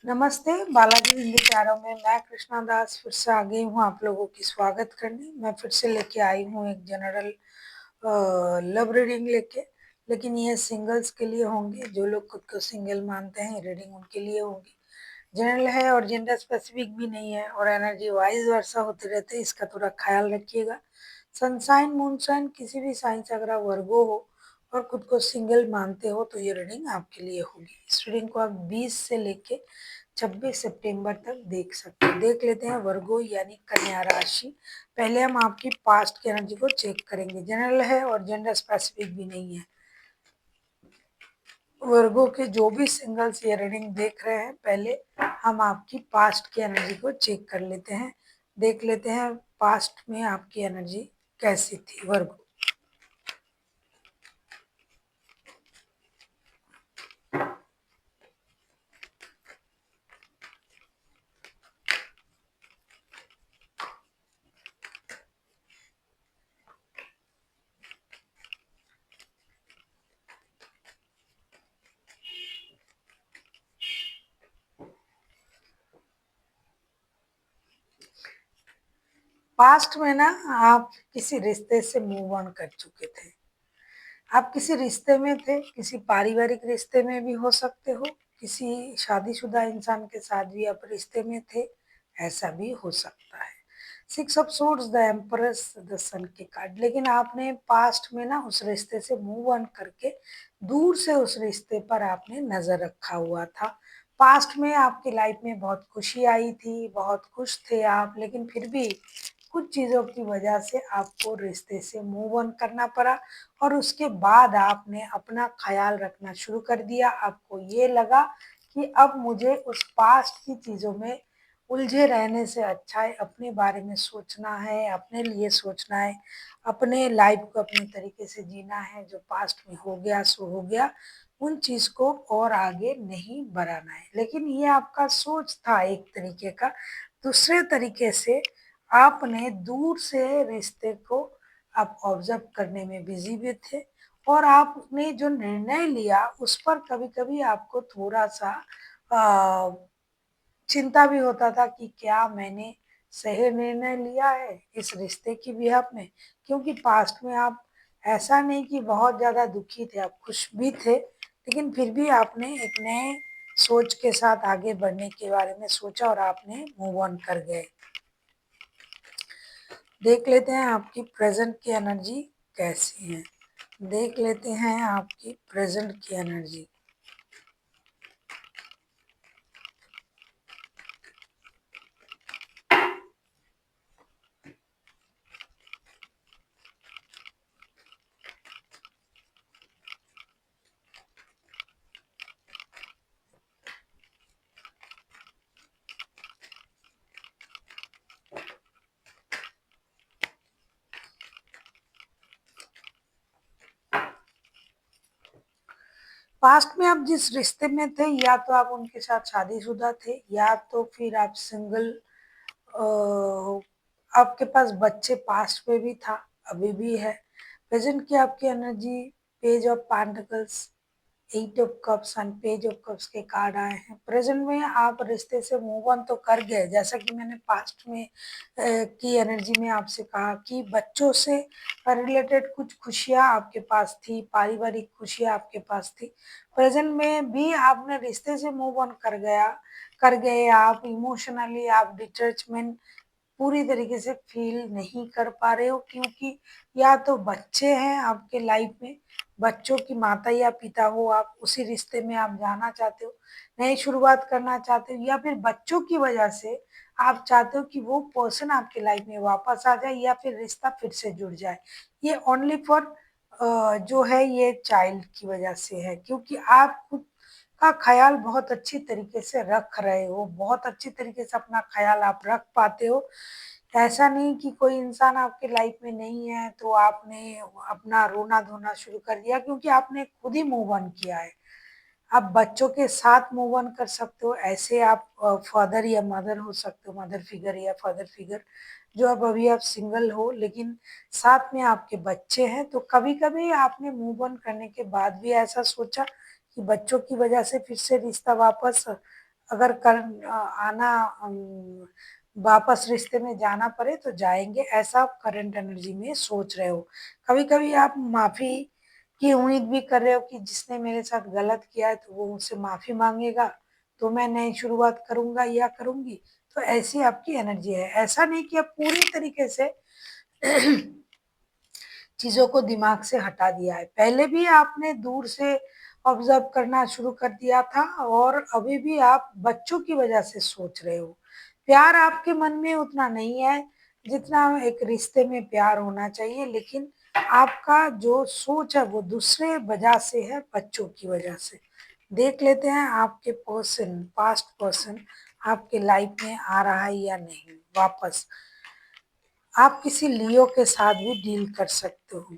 नमस्ते, बालाजी हिंदी प्यारों में मैं कृष्णा दास फिर से आ गई हूँ आप लोगों की स्वागत करने। मैं फिर से लेके आई हूँ एक जनरल लव रीडिंग लेके, लेकिन ये सिंगल्स के लिए होंगे। जो लोग खुद को सिंगल मानते हैं, रीडिंग उनके लिए होगी। जनरल है और जेंडर स्पेसिफिक भी नहीं है और एनर्जी वाइज वर्षा होते रहते हैं, इसका थोड़ा ख्याल रखिएगा। सनसाइन मूनसाइन किसी भी साइन से अगर आप वर्गो हो और खुद को सिंगल मानते हो तो ये रीडिंग आपके लिए होगी। इस रीडिंग को आप 20 से लेके 26 सितंबर तक देख सकते हैं। देख लेते हैं वर्गो यानी कन्या राशि। पहले हम आपकी पास्ट की एनर्जी को चेक करेंगे। जनरल है और जेंडर स्पेसिफिक भी नहीं है। वर्गो के जो भी सिंगल्स ये रीडिंग देख रहे हैं, पहले हम आपकी पास्ट की एनर्जी को चेक कर लेते हैं। देख लेते हैं पास्ट में आपकी एनर्जी कैसी थी वर्गो। पास्ट में ना आप किसी रिश्ते से मूव ऑन कर चुके थे। आप किसी रिश्ते में थे, किसी पारिवारिक रिश्ते में भी हो सकते हो, किसी शादीशुदा इंसान के साथ भी आप रिश्ते में थे, ऐसा भी हो सकता है। Six of swords, the empress, the sun के कार्ड। लेकिन आपने पास्ट में ना उस रिश्ते से मूव ऑन करके दूर से उस रिश्ते पर आपने नजर रखा हुआ था। पास्ट में आपकी लाइफ में बहुत खुशी आई थी, बहुत खुश थे आप, लेकिन फिर भी कुछ चीज़ों की वजह से आपको रिश्ते से मूव ऑन करना पड़ा और उसके बाद आपने अपना ख्याल रखना शुरू कर दिया। आपको ये लगा कि अब मुझे उस पास्ट की चीज़ों में उलझे रहने से अच्छा है अपने बारे में सोचना है, अपने लिए सोचना है, अपने लाइफ को अपने तरीके से जीना है। जो पास्ट में हो गया सो हो गया, उन चीज़ को और आगे नहीं बढ़ाना है। लेकिन ये आपका सोच था एक तरीके का। दूसरे तरीके से आपने दूर से रिश्ते को आप ऑब्जर्व करने में बिजी भी थे और आपने जो निर्णय लिया उस पर कभी-कभी आपको थोड़ा-सा अ, चिंता भी होता था कि क्या मैंने सही निर्णय लिया है इस रिश्ते की बिहाफ में। क्योंकि पास्ट में आप ऐसा नहीं कि बहुत ज़्यादा दुखी थे, आप खुश भी थे, लेकिन फिर भी आपने एक नए सोच के साथ आगे बढ़ने के बारे में सोचा और आपने मूव ऑन कर गए। देख लेते हैं आपकी प्रेजेंट की एनर्जी कैसी है। देख लेते हैं आपकी प्रेजेंट की एनर्जी। पास्ट में आप जिस रिश्ते में थे, या तो आप उनके साथ शादीशुदा थे या तो फिर आप सिंगल। आपके पास बच्चे पास्ट में भी था, अभी भी है। प्रेजेंट की आपकी energy, page of pentacles, eight of cups and page of cups के कार्ड आए हैं। प्रेजेंट में आप रिश्ते से मूव ऑन तो कर गए, जैसा कि मैंने पास्ट में की एनर्जी में आपसे कहा कि बच्चों से रिलेटेड कुछ खुशियाँ आपके पास थी, पारिवारिक खुशियाँ आपके पास थी। प्रेजेंट में भी आपने रिश्ते से मूव ऑन कर गए। आप इमोशनली आप डिटैचमेंट पूरी तरीके से फील नहीं कर पा रहे हो, क्योंकि या तो बच्चे हैं आपके लाइफ में, बच्चों की माता या पिता हो आप, उसी रिश्ते में आप जाना चाहते हो, नई शुरुआत करना चाहते हो, या फिर बच्चों की वजह से आप चाहते हो कि वो पर्सन आपके लाइफ में वापस आ जाए या फिर रिश्ता फिर से जुड़ जाए। ये ओनली फॉर जो है ये चाइल्ड की वजह से है, क्योंकि आप खुद का ख्याल बहुत अच्छी तरीके से रख रहे हो, बहुत अच्छी तरीके से अपना ख्याल आप रख पाते हो। ऐसा नहीं कि कोई इंसान आपके लाइफ में नहीं है तो आपने अपना रोना धोना शुरू कर दिया, क्योंकि आपने खुद ही मूव ऑन किया है। आप बच्चों के साथ मूव ऑन कर सकते हो, ऐसे आप फादर या मदर हो सकते हो, मदर फिगर या फादर फिगर, जो अब अभी आप सिंगल हो लेकिन साथ में आपके बच्चे हैं। तो कभी कभी आपने मूव ऑन करने के बाद भी ऐसा सोचा कि बच्चों की वजह से फिर से रिश्ता वापस अगर आना वापस रिश्ते में जाना पड़े तो जाएंगे, ऐसा आप करंट एनर्जी में सोच रहे हो। कभी कभी आप माफी की उम्मीद भी कर रहे हो कि जिसने मेरे साथ गलत किया है तो वो मुझसे माफी मांगेगा, तो मैं नई शुरुआत करूंगा या करूंगी। तो ऐसी आपकी एनर्जी है। ऐसा नहीं कि आप पूरी तरीके से चीजों को दिमाग से हटा दिया है। पहले भी आपने दूर से ऑब्जर्व करना शुरू कर दिया था और अभी भी आप बच्चों की वजह से सोच रहे हो। प्यार आपके मन में उतना नहीं है जितना एक रिश्ते में प्यार होना चाहिए, लेकिन आपका जो सोच है वो दूसरे वजह से है, बच्चों की वजह से। देख लेते हैं आपके पर्सन, पास्ट पर्सन आपके लाइफ में आ रहा है या नहीं वापस। आप किसी लियो के साथ भी डील कर सकते हो।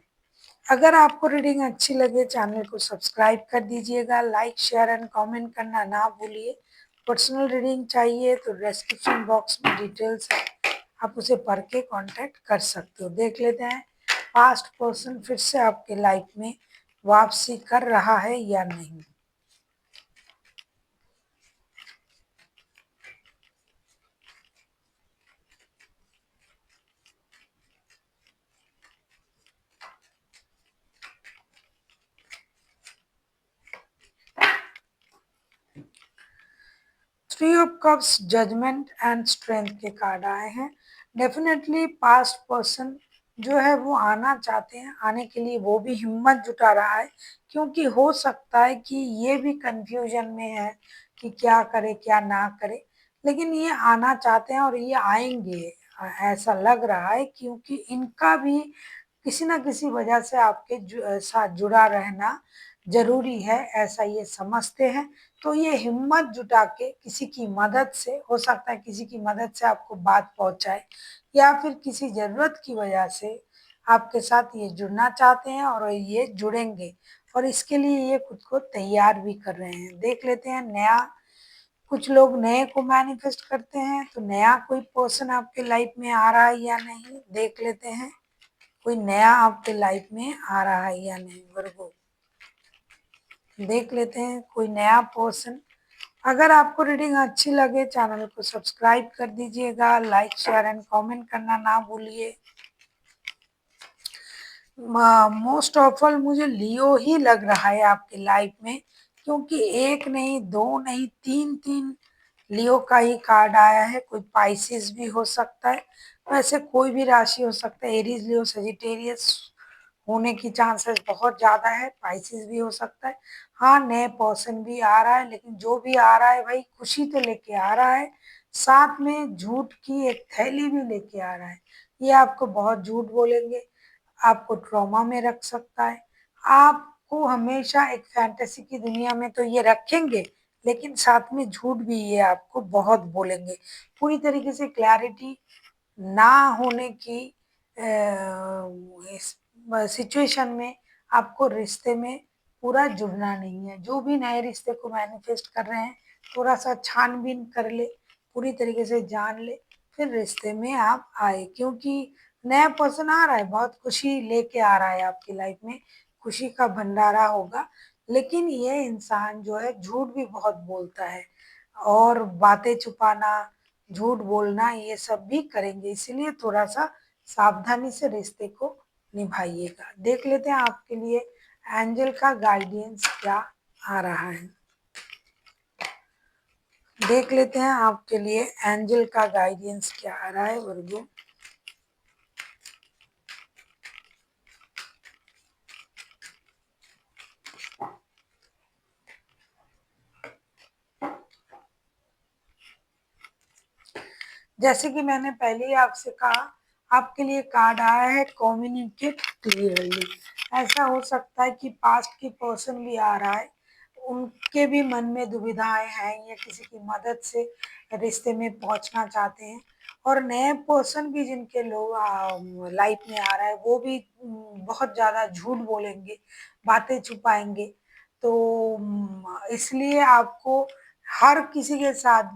अगर आपको रीडिंग अच्छी लगे चैनल को सब्सक्राइब कर दीजिएगा, लाइक शेयर एंड कमेंट करना ना भूलिए। पर्सनल रीडिंग चाहिए तो डिस्क्रिप्शन बॉक्स में डिटेल्स है, आप उसे पढ़ के कांटेक्ट कर सकते हो। देख लेते हैं पास्ट पर्सन फिर से आपके लाइफ में वापसी कर रहा है या नहीं। Three of cups, judgement and strength के कार्ड आए हैं। डेफिनेटली पास्ट पर्सन जो है वो आना चाहते हैं, आने के लिए वो भी हिम्मत जुटा रहा है, क्योंकि हो सकता है कि ये भी कंफ्यूजन में है कि क्या करे क्या ना करे, लेकिन ये आना चाहते हैं और ये आएंगे, ऐसा लग रहा है, क्योंकि इनका भी किसी ना किसी वजह से आपके साथ जुड़ा रहना जरूरी है, ऐसा ये समझते हैं। तो ये हिम्मत जुटा के किसी की मदद से, हो सकता है किसी की मदद से आपको बात पहुंचाए, या फिर किसी जरूरत की वजह से आपके साथ ये जुड़ना चाहते हैं और ये जुड़ेंगे, और इसके लिए ये खुद को तैयार भी कर रहे हैं। देख लेते हैं नया, कुछ लोग नए को मैनिफेस्ट करते हैं, तो नया कोई पर्सन आपके लाइफ में आ रहा है या नहीं, देख लेते हैं कोई नया आपके लाइफ में आ रहा है या नहीं। वर्गो, देख लेते हैं कोई नया पर्सन। अगर आपको रीडिंग अच्छी लगे चैनल को सब्सक्राइब कर दीजिएगा, लाइक शेयर एंड कमेंट करना ना भूलिए। मोस्ट ऑफ ऑल मुझे लियो ही लग रहा है आपकी लाइफ में, क्योंकि एक नहीं दो नहीं तीन तीन लियो का ही कार्ड आया है। कोई पाइसिस भी हो सकता है, वैसे कोई भी राशि हो सकता है, एरीज लियो सजिटेरियस होने की चांसेस बहुत ज्यादा है, पाइसिस भी हो सकता है। हाँ, नए पर्सन भी आ रहा है, लेकिन जो भी आ रहा है भाई खुशी तो लेके आ रहा है, साथ में झूठ की एक थैली भी लेके आ रहा है। ये आपको बहुत झूठ बोलेंगे, आपको ट्रॉमा में रख सकता है, आपको हमेशा एक फैंटेसी की दुनिया में तो ये रखेंगे, लेकिन साथ में झूठ भी ये आपको बहुत बोलेंगे। पूरी तरीके से क्लैरिटी ना होने की सिचुएशन में आपको रिश्ते में पूरा जुड़ना नहीं है। जो भी नए रिश्ते को मैनिफेस्ट कर रहे हैं, थोड़ा सा छानबीन कर ले, पूरी तरीके से जान ले, फिर रिश्ते में आप आए, क्योंकि नया पर्सन आ रहा है, बहुत खुशी लेके आ रहा है आपकी लाइफ में, खुशी का भंडारा होगा। लेकिन ये इंसान जो है झूठ भी बहुत बोलता है, और बातें छुपाना, झूठ बोलना, ये सब भी करेंगे, इसीलिए थोड़ा सा सावधानी से रिश्ते को निभाइएगा। देख लेते हैं आपके लिए एंजल का गाइडेंस क्या आ रहा है। देख लेते हैं आपके लिए एंजल का गाइडेंस क्या आ रहा है वर्गो। जैसे कि मैंने पहले ही आपसे कहा, आपके लिए कार्ड आया है कम्युनिकेट क्लियरली। ऐसा हो सकता है कि पास्ट की पर्सन भी आ रहा है, उनके भी मन में दुविधाएं हैं, या किसी की मदद से रिश्ते में पहुंचना चाहते हैं, और नए पर्सन भी जिनके लोग लाइफ में आ रहा है वो भी बहुत ज्यादा झूठ बोलेंगे, बातें छुपाएंगे। तो इसलिए आपको हर किसी के साथ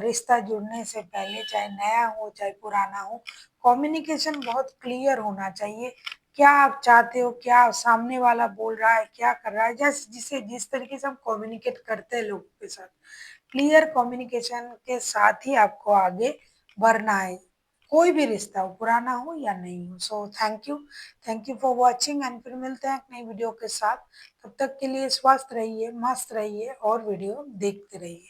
रिश्ता जुड़ने से पहले, चाहे नया हो चाहे पुराना हो, कम्युनिकेशन बहुत क्लियर होना चाहिए। क्या आप चाहते हो, क्या सामने वाला बोल रहा है, क्या कर रहा है, जैसे जिसे जिस तरीके से हम कम्युनिकेट करते हैं लोगों के साथ, क्लियर कम्युनिकेशन के साथ ही आपको आगे बढ़ना है, कोई भी रिश्ता हो, पुराना हो या नहीं हो। So thank you for watching and फिर मिलते हैं एक नई वीडियो के साथ। तब तक के लिए स्वस्थ रहिए, मस्त रहिए और वीडियो देखते रहिए।